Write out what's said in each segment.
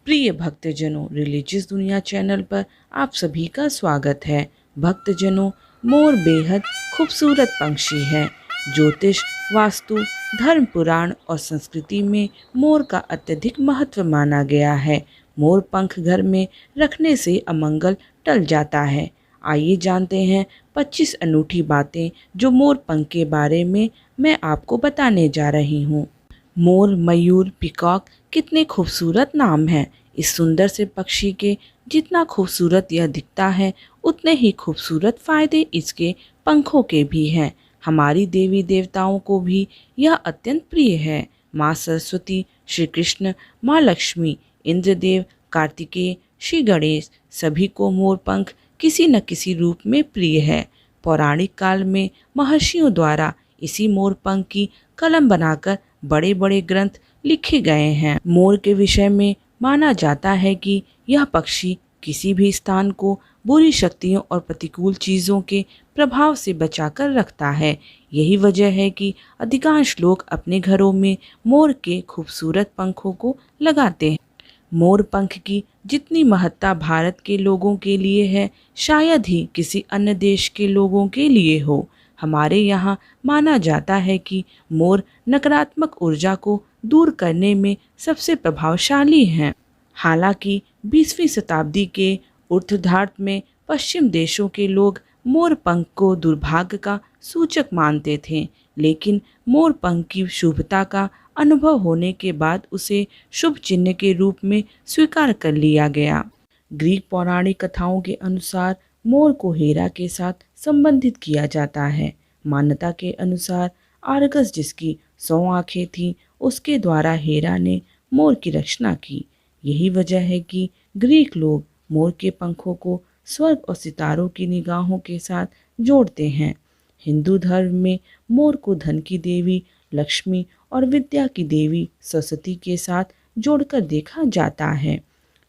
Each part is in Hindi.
प्रिय भक्तजनों, रिलीजियस दुनिया चैनल पर आप सभी का स्वागत है। भक्तजनों, मोर बेहद खूबसूरत पंछी है। ज्योतिष, वास्तु, धर्म, पुराण और संस्कृति में मोर का अत्यधिक महत्व माना गया है। मोर पंख घर में रखने से अमंगल टल जाता है। आइए जानते हैं 25 अनूठी बातें जो मोर पंख के बारे में मैं आपको बताने जा रही हूँ। मोर, मयूर, पीकॉक कितने खूबसूरत नाम हैं। इस सुंदर से पक्षी के जितना खूबसूरत यह दिखता है, उतने ही खूबसूरत फायदे इसके पंखों के भी हैं। हमारी देवी देवताओं को भी यह अत्यंत प्रिय है। माँ सरस्वती, श्री कृष्ण, माँ लक्ष्मी, इंद्रदेव, कार्तिकेय, श्री गणेश सभी को मोर पंख किसी न किसी रूप में प्रिय है। पौराणिक काल में महर्षियों द्वारा इसी मोर पंख की कलम बनाकर बड़े बड़े ग्रंथ लिखे गए हैं। मोर के विषय में माना जाता है कि यह पक्षी किसी भी स्थान को बुरी शक्तियों और प्रतिकूल चीज़ों के प्रभाव से बचाकर रखता है। यही वजह है कि अधिकांश लोग अपने घरों में मोर के खूबसूरत पंखों को लगाते हैं। मोर पंख की जितनी महत्ता भारत के लोगों के लिए है, शायद ही किसी अन्य देश के लोगों के लिए हो। हमारे यहाँ माना जाता है कि मोर नकारात्मक ऊर्जा को दूर करने में सबसे प्रभावशाली हैं। हालांकि 20वीं शताब्दी के उत्तरार्ध में पश्चिम देशों के लोग मोर पंख को दुर्भाग्य का सूचक मानते थे, लेकिन मोर पंख की शुभता का अनुभव होने के बाद उसे शुभ चिन्ह के रूप में स्वीकार कर लिया गया। ग्रीक पौराणिक कथाओं के अनुसार मोर को हेरा के साथ संबंधित किया जाता है। मान्यता के अनुसार आर्गस, जिसकी 100 आंखें थीं, उसके द्वारा हेरा ने मोर की रचना की। यही वजह है कि ग्रीक लोग मोर के पंखों को स्वर्ग और सितारों की निगाहों के साथ जोड़ते हैं। हिंदू धर्म में मोर को धन की देवी लक्ष्मी और विद्या की देवी सरस्वती के साथ जोड़कर देखा जाता है।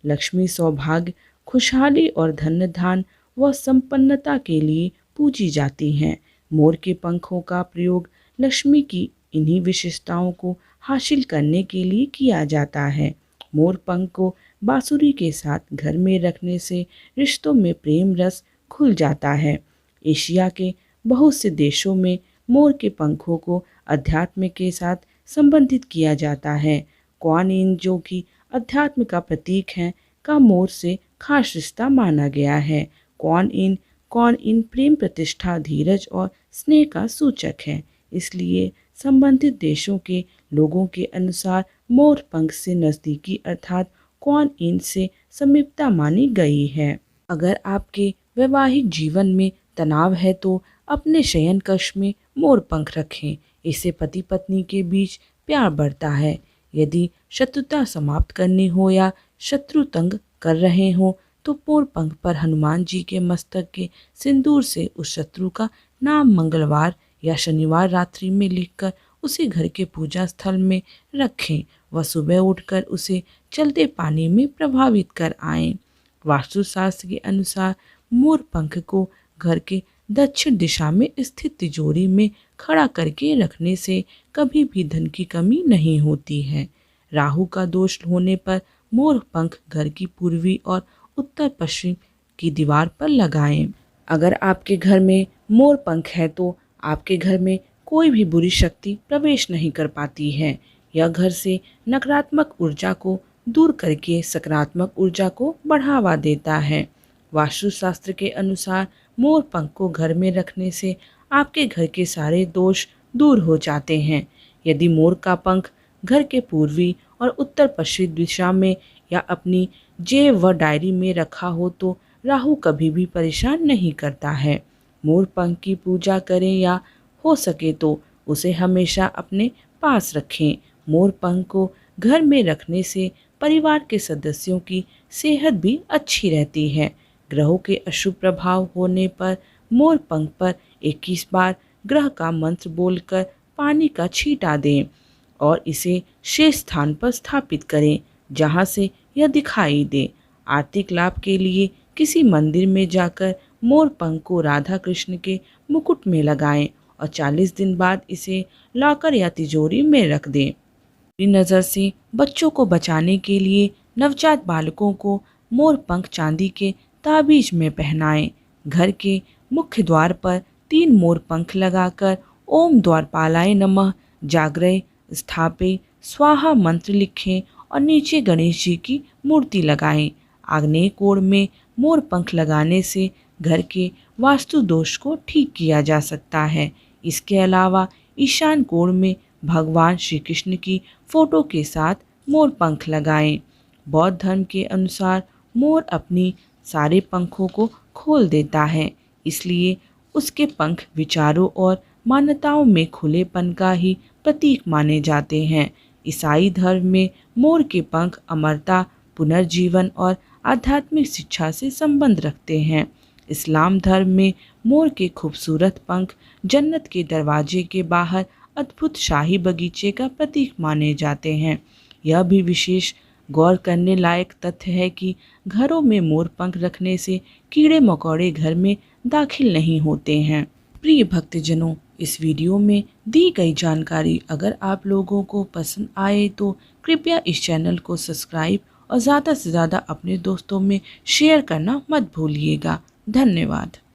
लक्ष्मी सौभाग्य, खुशहाली और धन धान व संपन्नता के लिए पूजी जाती हैं। मोर के पंखों का प्रयोग लक्ष्मी की इन्हीं विशेषताओं को हासिल करने के लिए किया जाता है। मोर पंख को बांसुरी के साथ घर में रखने से रिश्तों में प्रेम रस खुल जाता है। एशिया के बहुत से देशों में मोर के पंखों को अध्यात्म के साथ संबंधित किया जाता है। क्वान इन, जो कि अध्यात्म का प्रतीक है, का मोर से खास रिश्ता माना गया है। कौन इन प्रेम, प्रतिष्ठा, धीरज और स्नेह का सूचक है। इसलिए संबंधित देशों के लोगों के अनुसार मोर पंख से नज़दीकी अर्थात कौन इन से समीपता मानी गई है। अगर आपके वैवाहिक जीवन में तनाव है तो अपने शयन कक्ष में मोर पंख रखें। इससे पति पत्नी के बीच प्यार बढ़ता है। यदि शत्रुता समाप्त करनी हो या शत्रु तंग कर रहे हो तो मोर पंख पर हनुमान जी के मस्तक के सिंदूर से उस शत्रु का नाम मंगलवार या शनिवार रात्रि में लिखकर उसे घर के पूजा स्थल में रखें व सुबह उठकर उसे चलते पानी में प्रभावित कर आएं। वास्तुशास्त्र के अनुसार मोर पंख को घर के दक्षिण दिशा में स्थित तिजोरी में खड़ा करके रखने से कभी भी धन की कमी नहीं होती है। राहु का दोष होने पर मोर पंख घर की पूर्वी और उत्तर पश्चिम की दीवार पर लगाएं। अगर आपके घर में मोर पंख है तो आपके घर में कोई भी बुरी शक्ति प्रवेश नहीं कर पाती है। यह घर से नकारात्मक ऊर्जा को दूर करके सकारात्मक ऊर्जा को बढ़ावा देता है। वास्तुशास्त्र के अनुसार मोर पंख को घर में रखने से आपके घर के सारे दोष दूर हो जाते हैं। यदि मोर का पंख घर के पूर्वी और उत्तर पश्चिम दिशा में या अपनी जेब व डायरी में रखा हो तो राहु कभी भी परेशान नहीं करता है। मोर पंख की पूजा करें या हो सके तो उसे हमेशा अपने पास रखें। मोर पंख को घर में रखने से परिवार के सदस्यों की सेहत भी अच्छी रहती है। ग्रहों के अशुभ प्रभाव होने पर मोर पंख पर 21 बार ग्रह का मंत्र बोलकर पानी का छींटा दें और इसे शेष स्थान पर स्थापित करें जहां से यह दिखाई दे। आर्थिक लाभ के लिए किसी मंदिर में जाकर मोर पंख को राधा कृष्ण के मुकुट में लगाएं और 40 दिन बाद इसे लॉकर या तिजोरी में रख दें। बुरी नज़र से बच्चों को बचाने के लिए नवजात बालकों को मोर पंख चांदी के ताबीज में पहनाएं। घर के मुख्य द्वार पर 3 मोर पंख लगाकर ओम द्वारपालाय नमः, जागृय स्थापे स्वाहा मंत्र लिखें और नीचे गणेश जी की मूर्ति लगाएं। आग्नेय कोण में मोर पंख लगाने से घर के वास्तु दोष को ठीक किया जा सकता है। इसके अलावा ईशान कोण में भगवान श्री कृष्ण की फोटो के साथ मोर पंख लगाएं। बौद्ध धर्म के अनुसार मोर अपनी सारे पंखों को खोल देता है, इसलिए उसके पंख विचारों और मान्यताओं में खुलेपन का ही प्रतीक माने जाते हैं। ईसाई धर्म में मोर के पंख अमरता, पुनर्जीवन और आध्यात्मिक शिक्षा से संबंध रखते हैं। इस्लाम धर्म में मोर के खूबसूरत पंख जन्नत के दरवाजे के बाहर अद्भुत शाही बगीचे का प्रतीक माने जाते हैं। यह भी विशेष गौर करने लायक तथ्य है कि घरों में मोर पंख रखने से कीड़े मकोड़े घर में दाखिल नहीं होते हैं। प्रिय भक्तजनों, इस वीडियो में दी गई जानकारी अगर आप लोगों को पसंद आए तो कृपया इस चैनल को सब्सक्राइब और ज़्यादा से ज़्यादा अपने दोस्तों में शेयर करना मत भूलिएगा। धन्यवाद।